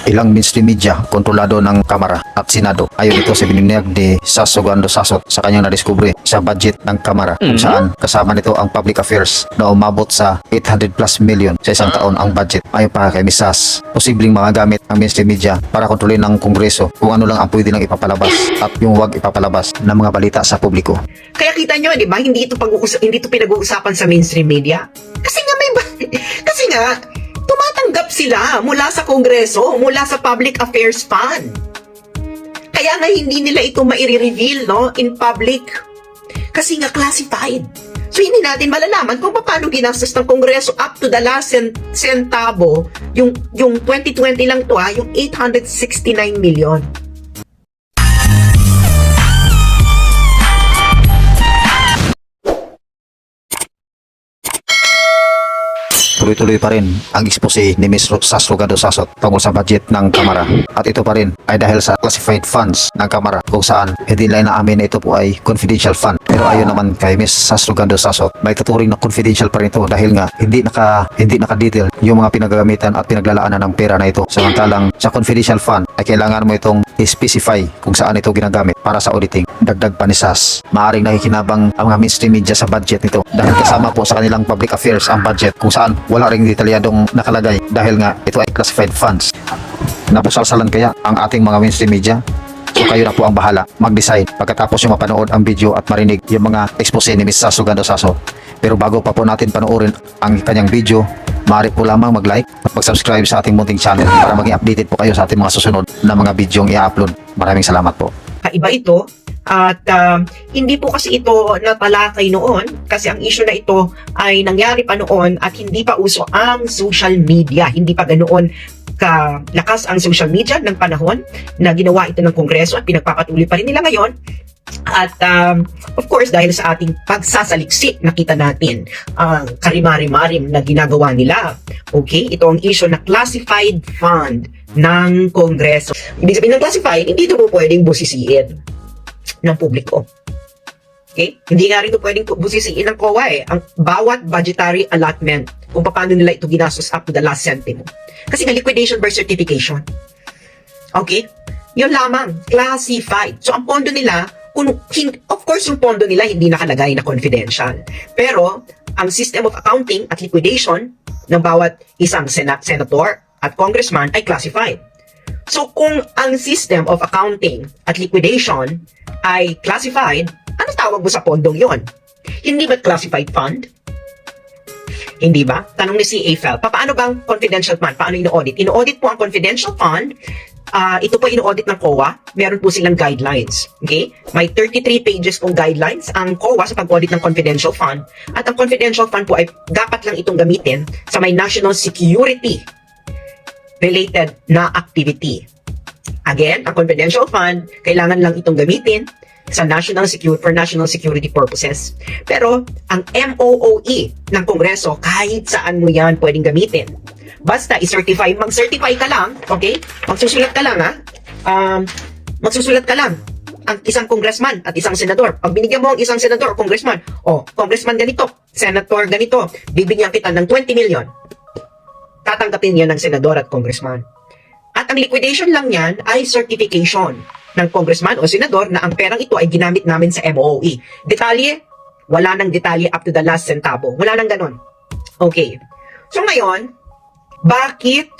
ilang mainstream media kontrolado ng Kamara at Senado. Ayon ito sa bininag ni Sasugando Sasot sa kanyang nadiskubre sa budget ng Kamara kung saan kasama nito ang public affairs na umabot sa 800 plus million sa isang taon ang budget. Ayon pa kay Ms. Sas, posibleng magagamit ang mainstream media para kontrolin ng Kongreso kung ano lang ang pwede nang ipapalabas at yung wag ipapalabas ng mga balita sa publiko. Kaya kita nyo, di ba, hindi ito pinag-uusapan sa mainstream media. Kasi nga, tumatanggap sila mula sa Kongreso, mula sa Public Affairs Fund. Kaya nga hindi nila ito maire-reveal, no, in public. Kasi nga classified. So hindi natin malalaman kung paano ginastos ng Kongreso up to the last centavo, yung 2020 lang to yung 869 million. Tuloy-tuloy pa rin ang expose ni Ms. Sasugando Sasot tungkol sa budget ng Kamara. At ito pa rin ay dahil sa classified funds ng Kamara kung saan hindi nila inaamin na ito po ay confidential fund. Pero ayon naman kay Ms. Sasugando Sasot, may tuturing na confidential pa rin ito dahil nga hindi naka-detail yung mga pinagagamitan at pinaglalaanan ng pera na ito. Samantalang sa confidential fund ay kailangan mo itong i-specify kung saan ito ginagamit para sa auditing. Dagdag pa ni Sas, maaring nakikinabang ang mga mainstream media sa budget nito dahil kasama po sa kanilang public affairs ang budget kung saan wala ring detalyadong nakalagay dahil nga ito ay classified funds. Napusalsalan kaya ang ating mga mainstream media? So kayo na po ang bahala mag-decide pagkatapos yung mapanood ang video at marinig yung mga expose ni Ms. Sasugando Sasot. Pero bago pa po natin panoorin ang kanyang video, maaari po lamang mag-like at mag-subscribe sa ating munting channel para maging updated po kayo sa ating mga susunod na mga videong i-upload. Maraming salamat po. Kaiba ito at hindi po kasi ito natalakay noon kasi ang issue na ito ay nangyari pa noon at hindi pa uso ang social media. Hindi pa ganoon kalakas ang social media ng panahon na ginawa ito ng Kongreso at pinagpapatuloy pa rin nila ngayon. At of course dahil sa ating pagsasaliksik nakita natin ang karimari-marim na ginagawa nila. Okay, ito ang issue na classified fund ng Kongreso. Ibig sabihin ng classified, hindi ito po pwedeng busisiin ng publiko. Okay? Hindi nga rin ito pwedeng busisiin ng COA ang bawat budgetary allotment kung paano nila ito ginastos up to the last centimo. Kasi nga liquidation by certification. Okay? Yun lamang, classified. So ang pondo nila, of course yung pondo nila hindi nakalagay na confidential. Pero ang system of accounting at liquidation ng bawat isang senator at congressman ay classified. So kung ang system of accounting at liquidation ay classified, ano tawag mo sa pondong yon? Hindi ba classified fund? Hindi ba? Tanong ni CA Fel, paano bang confidential fund? Paano ino-audit? Ino-audit po ang confidential fund. Ito po ino-audit ng COA. Meron po silang guidelines. Okay? May 33 pages pong guidelines ang COA sa pag-audit ng confidential fund. At ang confidential fund po ay dapat lang itong gamitin sa may national security related na activity. Again, ang confidential fund, kailangan lang itong gamitin sa national security purposes. Pero ang MOOE ng Kongreso, kahit saan mo yan pwedeng gamitin. Basta i-certify, mag-certify ka lang, okay? Magsusulat ka lang, magsusulat ka lang ang isang congressman at isang senador. Pag binigyan mo ang isang senador o congressman, congressman ganito, senator ganito, bibigyan kita ng 20 million. Tatanggapin yan ng senador at congressman. At ang liquidation lang yan ay certification ng congressman o senador na ang perang ito ay ginamit namin sa MOE. Detalye, wala nang detalye up to the last centavo. Wala nang ganon. Okay. So ngayon, bakit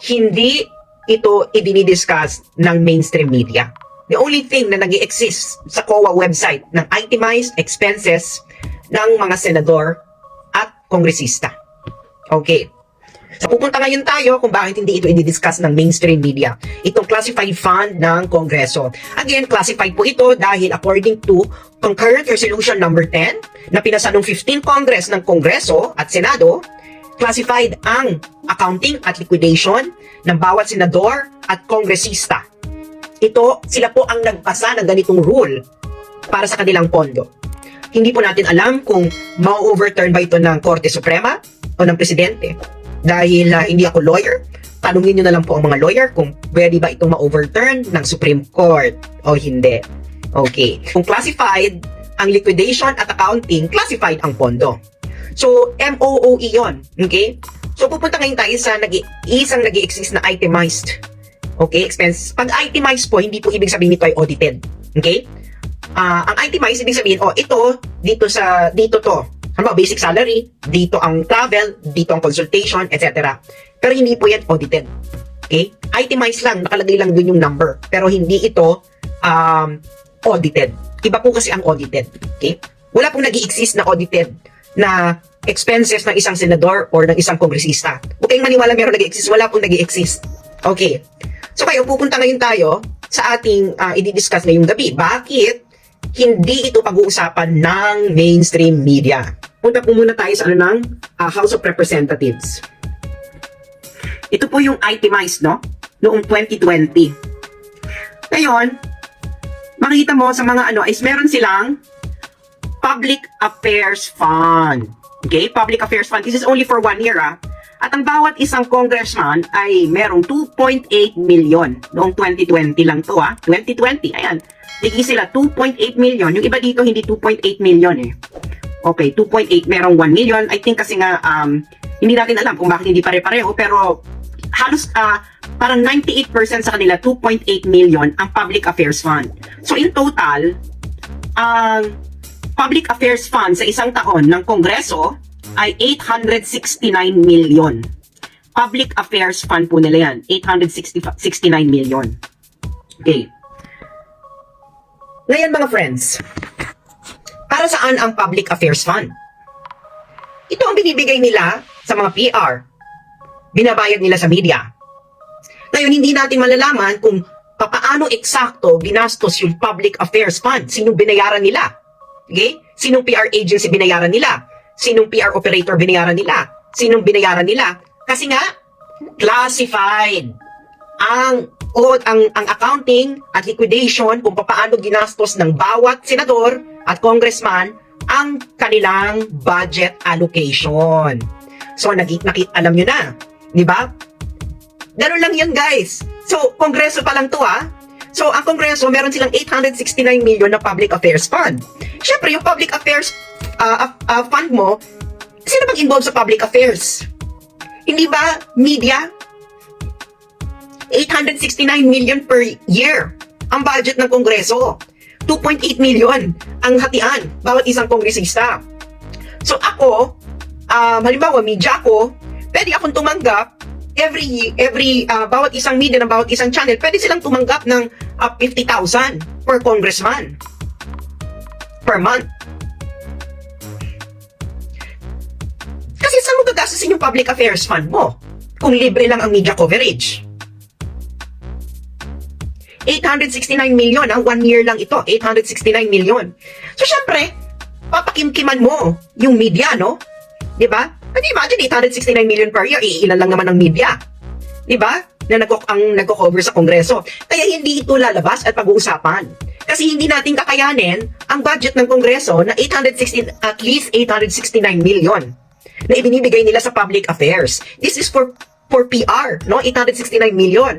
hindi ito i-discuss ng mainstream media? The only thing na nag-i-exist sa COA website ng itemized expenses ng mga senador at kongresista. Okay. So pupunta ngayon tayo kung bakit hindi ito i-discuss ng mainstream media. Itong classified fund ng Kongreso. Again, classified po ito dahil according to Concurrent Resolution number 10 na pinasa ng 15 Congress ng Kongreso at Senado, classified ang accounting at liquidation ng bawat senador at kongresista. Sila po ang nagpasa ng ganitong rule para sa kanilang pondo. Hindi po natin alam kung ma-overturn ba ito ng Korte Suprema o ng Presidente. Dahil hindi ako lawyer, tanungin nyo na lang po ang mga lawyer kung pwede ba itong ma-overturn ng Supreme Court o hindi. Okay. Kung classified ang liquidation at accounting, classified ang pondo. So, MOOE yon. Okay? So, pupunta ngayon tayo sa isang nag-i-exist na itemized. Okay, expense. Pag itemized po, hindi po ibig sabihin nito ay audited. Okay? Ang itemized, ibig sabihin, ito, dito to. Ano, basic salary, dito ang travel, dito ang consultation, etc. Pero hindi po yan audited. Okay? Itemized lang, nakalagay lang dun yung number. Pero hindi ito audited. Iba po kasi ang audited. Okay? Wala pong nag-i-exist na audited na expenses ng isang senador or ng isang kongresista. Huwag kayong maniwala meron nag-i-exist. Wala pong nag-i-exist. Okay. So kayo, pupunta ngayon tayo sa ating i-discuss ngayong gabi. Bakit hindi ito pag-uusapan ng mainstream media? Punta po muna tayo sa House of Representatives. Ito po yung itemized, no? Noong 2020. Ngayon, makikita mo sa mga is meron silang Public Affairs Fund. Okay? Public Affairs Fund. This is only for 1 year, At ang bawat isang congressman ay merong 2.8 million. Noong 2020 lang to, 2020, ayan. Tigi sila, 2.8 million. Yung iba dito, hindi 2.8 million, Okay, 2.8, merong 1 million. I think kasi nga, hindi natin alam kung bakit hindi pare-pareho, pero halos, parang 98% sa kanila, 2.8 million ang Public Affairs Fund. So, in total, ang Public Affairs Fund sa isang taon ng Kongreso ay 869 million. Public Affairs Fund po nila yan, 869 million. Okay. Ngayon mga friends, para saan ang Public Affairs Fund? Ito ang binibigay nila sa mga PR. Binabayad nila sa media. Ngayon, hindi natin malalaman kung paano eksakto ginastos yung Public Affairs Fund. Sinong binayaran nila? Okay? Sinong PR agency binayaran nila? Sinong PR operator binayaran nila? Sinong binayaran nila? Kasi nga, classified ang accounting at liquidation kung paano ginastos ng bawat senador at congressman ang kanilang budget allocation. So, alam nyo na. Di ba? Ganun lang yan, guys. So, kongreso pa lang to, So, ang kongreso, meron silang 869 million na public affairs fund. Siyempre, yung public affairs fund mo, sino bang involved sa public affairs? Hindi ba media? 869 million per year ang budget ng kongreso. 2.8 million ang hatian bawat isang kongresista. So, ako, halimbawa, media ko, pwede akong tumanggap bawat isang media ng bawat isang channel, pwede silang tumanggap ng 50,000 per congressman per month. Kasi saan mo gagastusin yung public affairs fund mo kung libre lang ang media coverage? 869 million, 1 year lang ito, 869 million. So syempre, papakimkiman mo yung media, no? Diba? Can you imagine 869 million per year? Ilan lang naman ang media. Diba? Na nagko-cover sa Kongreso. Kaya hindi ito lalabas at pag-uusapan. Kasi hindi natin kakayanin ang budget ng Kongreso na at least 869 million na ibinibigay nila sa public affairs. This is for PR, no? 869 million.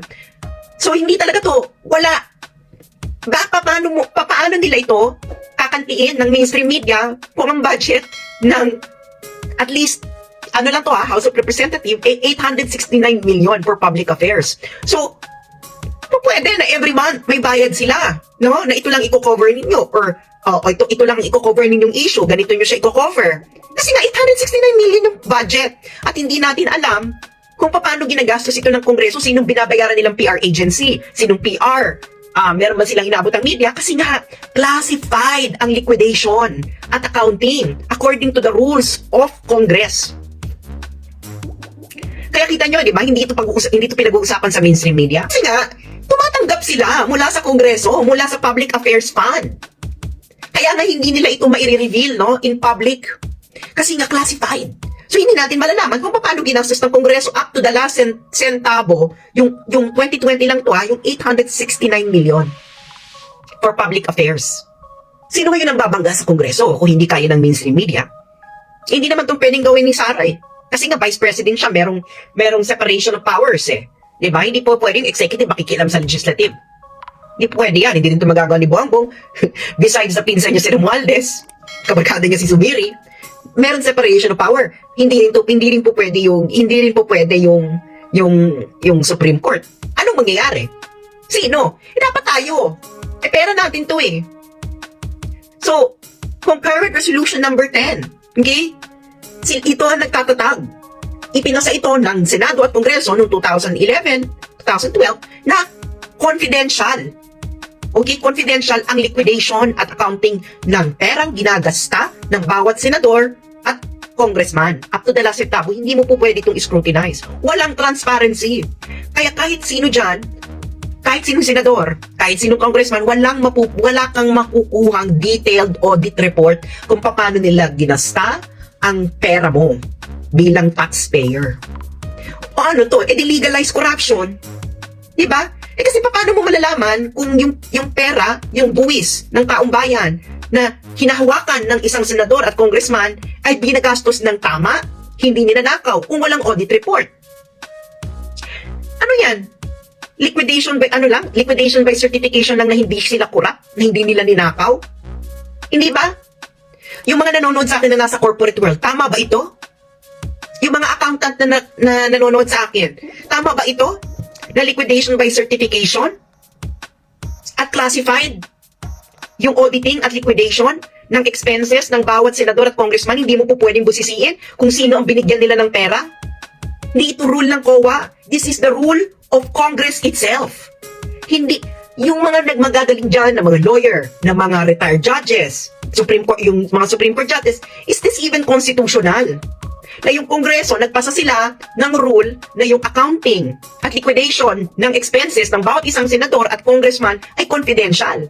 So hindi talaga to, wala. Paano nila ito kakantiin ng mainstream media kung ang budget ng at least House of Representatives, 869 million for public affairs. So, pwede na every month may bayad sila, no? Na ito lang i-cover ninyo or ito lang i-cover ninyong issue, ganito nyo siya i-cover. Kasi nga 869 million yung budget at hindi natin alam kung paano ginagastos ito ng Kongreso, sinong binabayaran nilang PR agency, sinong PR. Meron ba silang inabot ang media? Kasi nga, classified ang liquidation at accounting according to the rules of Congress. Kaya kita nyo, di ba, hindi ito pinag-uusapan sa mainstream media. Kasi nga, tumatanggap sila mula sa Kongreso, mula sa Public Affairs Fund. Kaya nga hindi nila ito mai-reveal, no, in public. Kasi nga classified. So hindi natin malalaman kung paano ginastos ng Kongreso up to the last centavo, yung 2020 lang to, yung 869 million for public affairs. Sino ngayon ang babangga sa Kongreso kung hindi kaya ng mainstream media? Hindi naman itong pwedeng gawin ni Sara Kasi nga vice president siya, merong separation of powers Diba? Hindi po pwedeng executive makikialam sa legislative. Hindi pwede yan. Hindi rin ito magagawa ni Bongbong. Besides the pinsan niya si Romualdez, kabarkada niya si Zubiri. meron separation of power. Hindi rin po pwede yung Supreme Court. Anong mangyayari? Sino? Dapat tayo. Pera natin to eh. So, concurrent resolution number 10. Okay? Ito ang nagtatatag. Ipinasa ito ng Senado at Kongreso noong 2011, 2012 na confidential. Okay, confidential ang liquidation at accounting ng perang ginagasta ng bawat senador at congressman. Up to the last centavo, hindi mo po pwede itong scrutinize. Walang transparency. Kaya kahit sino dyan, kahit sinong senador, kahit sinong congressman, wala kang makukuhang detailed audit report kung paano nila ginasta ang pera mo bilang taxpayer. O ano to? Legalize corruption. Diba? Kasi paano mo malalaman kung yung pera, yung buwis ng taong bayan na hinahawakan ng isang senador at congressman ay binagastos ng tama, hindi ninanakaw, kung walang audit report. Ano yan? Liquidation by certification lang na hindi sila corrupt, na hindi nila ninakaw? Hindi ba? Yung mga nanonood sa akin na nasa corporate world, tama ba ito? Yung mga accountant na nanonood sa akin, tama ba ito? Na liquidation by certification at classified yung auditing at liquidation ng expenses ng bawat senador at congressman, hindi mo po pwedeng busisiin kung sino ang binigyan nila ng pera. Hindi ito rule ng COA. This is the rule of Congress itself. Hindi, yung mga nagmagagaling dyan na mga lawyer, na mga retired judges, yung mga Supreme Court judges, is this even constitutional? Na yung Kongreso, nagpasa sila ng rule na yung accounting at liquidation ng expenses ng bawat isang senador at congressman ay confidential.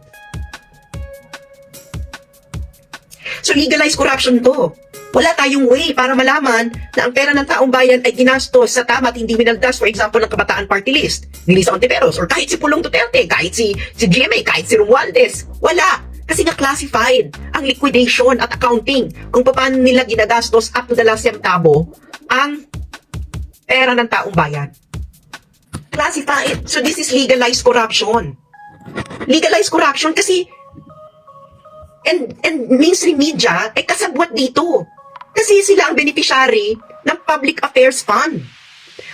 So legalize corruption to. Wala tayong way para malaman na ang pera ng taong bayan ay ginastos sa tama at hindi minaldas, for example, ng Kabataan Party List, ni Lisa Ontiveros, or kahit si Pulong Duterte, kahit si GMA, kahit si Romualdez. Wala. Kasi nga classified ang liquidation at accounting kung paano nila ginagastos up to the last centavo ang pera ng taong bayan. Classified. So this is legalized corruption. Legalized corruption kasi and mainstream media ay kasabwat dito. Kasi sila ang beneficiary ng Public Affairs Fund.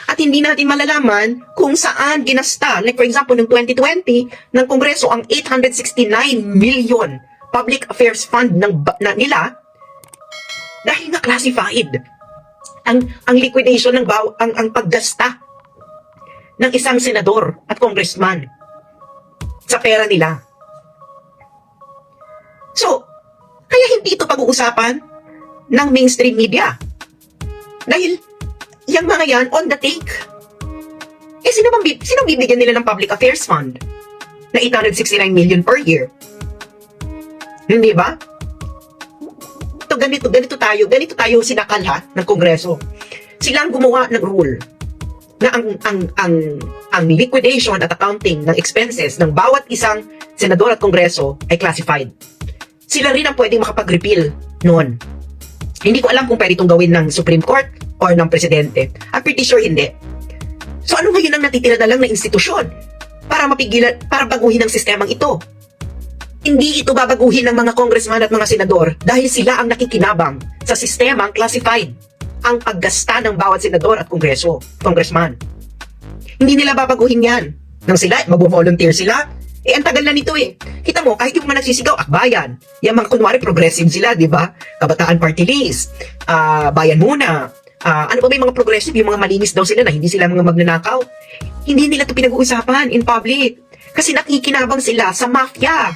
At hindi natin malalaman kung saan ginasta. Like for example, noong 2020, ng Kongreso ang 869 million Public Affairs Fund nila dahil na classified. Ang liquidation ng ang paggasta ng isang senador at congressman sa pera nila. So, kaya hindi ito pag-uusapan ng mainstream media. Dahil yung mga yan, on the take. Sino bibigyan nila ng Public Affairs Fund na 869 million per year? Hindi ba? Ganito tayo sinakalha ng Kongreso. Sila ang gumawa ng rule na ang liquidation at accounting ng expenses ng bawat isang senador at Kongreso ay classified. Sila rin ang pwedeng makapag-repeal noon. Hindi ko alam kung pwede itong gawin ng Supreme Court or ng Presidente. I'm pretty sure hindi. So ano ngayon ang natitira na lang na institusyon para mapigilan, para baguhin ang sistemang ito? Hindi ito babaguhin ng mga congressman at mga senador dahil sila ang nakikinabang sa sistemang classified ang paggasta ng bawat senador at congressman. Hindi nila babaguhin yan. Nang sila, mag-volunteer sila, ang tagal na nito eh. Kita mo, kahit yung mga nagsisigaw, akbayan. Yung mga kunwari progressive sila, di ba? Kabataan Party List, Bayan Muna, ano ba may mga progressive, yung mga malinis daw sila na hindi sila mga magnanakaw. Hindi nila ito pinag-uusapan in public. Kasi nakikinabang sila sa mafia.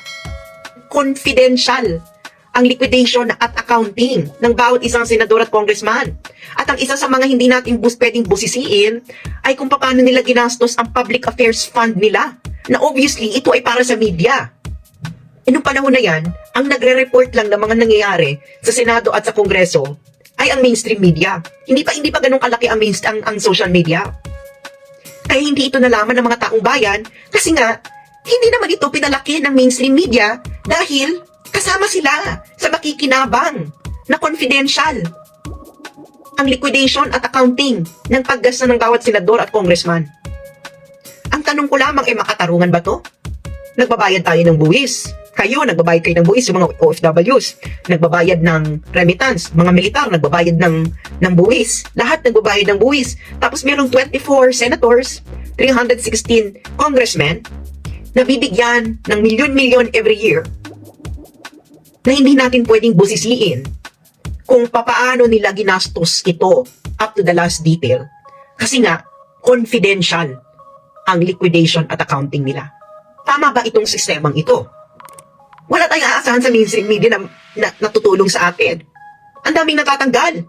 Confidential ang liquidation at accounting ng bawat isang senador at congressman. At ang isa sa mga hindi natin pwedeng busisiin ay kung paano nila ginastos ang public affairs fund nila. Na obviously, ito ay para sa media. Noong panahon na yan, ang nagre-report lang ng mga nangyayari sa Senado at sa Kongreso ay ang mainstream media. Hindi pa ganun kalaki ang social media. Kaya hindi ito nalaman ng mga taong bayan kasi nga, hindi naman ito pinalaki ng mainstream media dahil kasama sila sa makikinabang na confidential ang liquidation at accounting ng paggasta ng bawat senador at congressman. Ang tanong ko lamang ay makatarungan ba to? Nagbabayad tayo ng buwis. Kayo, nagbabayad kayo ng buwis, yung mga OFWs, nagbabayad ng remittance, mga militar, nagbabayad ng buwis, lahat nagbabayad ng buwis. Tapos merong 24 senators, 316 congressmen, na bibigyan ng milyon-milyon every year, na hindi natin pwedeng busisiin kung papaano nila ginastos ito up to the last detail. Kasi nga, confidential ang liquidation at accounting nila. Tama ba itong sistemang ito? Wala tayong aasahan sa mainstream media na natutulong sa atin. Ang daming natatanggal.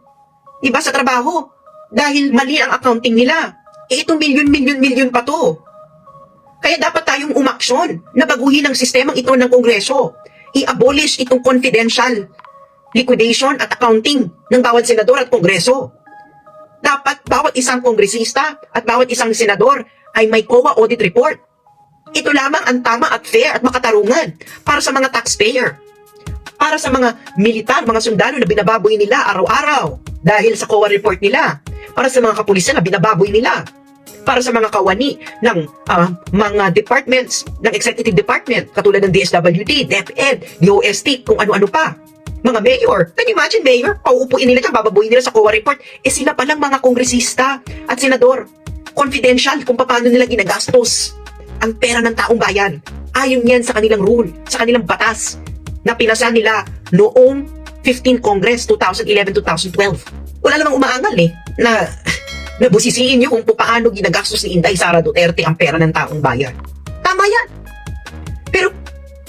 Iba sa trabaho. Dahil mali ang accounting nila. Itong milyon pa to. Kaya dapat tayong umaksyon na baguhin ang sistemang ito ng Kongreso. I-abolish itong confidential liquidation at accounting ng bawat senador at Kongreso. Dapat bawat isang kongresista at bawat isang senador ay may COA audit report. Ito lamang ang tama at fair at makatarungan para sa mga taxpayer. Para sa mga militar, mga sundalo na binababoy nila araw-araw dahil sa COA report nila. Para sa mga kapulisan na binababoy nila. Para sa mga kawani ng mga departments, ng executive department, katulad ng DSWD, DepEd, DOST, kung ano-ano pa. Mga mayor, can you imagine mayor? Pauupuin nila dyan, bababuin nila sa COA report. Sila palang mga kongresista at senador. Confidential kung paano nila ginagastos ang pera ng taong bayan. Ayon yan sa kanilang rule, sa kanilang batas na pinasa nila noong 15 Congress 2011-2012. Wala namang umaangal na busisiin nyo kung paano ginagastos ni Inday Sara Duterte ang pera ng taong bayan. Tama yan. Pero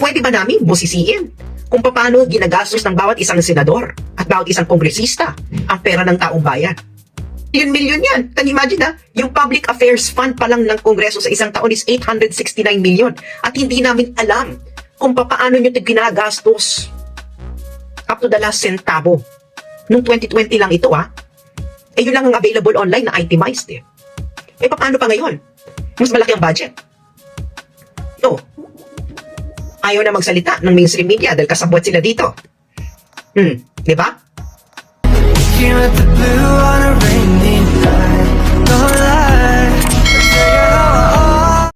pwede ba namin busisiin kung paano ginagastos ng bawat isang senador at bawat isang kongresista ang pera ng taong bayan? Milyon yan. Can you imagine yung public affairs fund pa lang ng Kongreso sa isang taon is 869 million. At hindi namin alam kung paano nyo ito ginagastos up to the last centavo. Noong 2020 lang ito yun lang ang available online na itemized paano pa ngayon? Mas malaki ang budget. No. Ayaw na magsalita ng mainstream media dahil kasabwat sila dito. Di ba? Looking at the blue on a rainy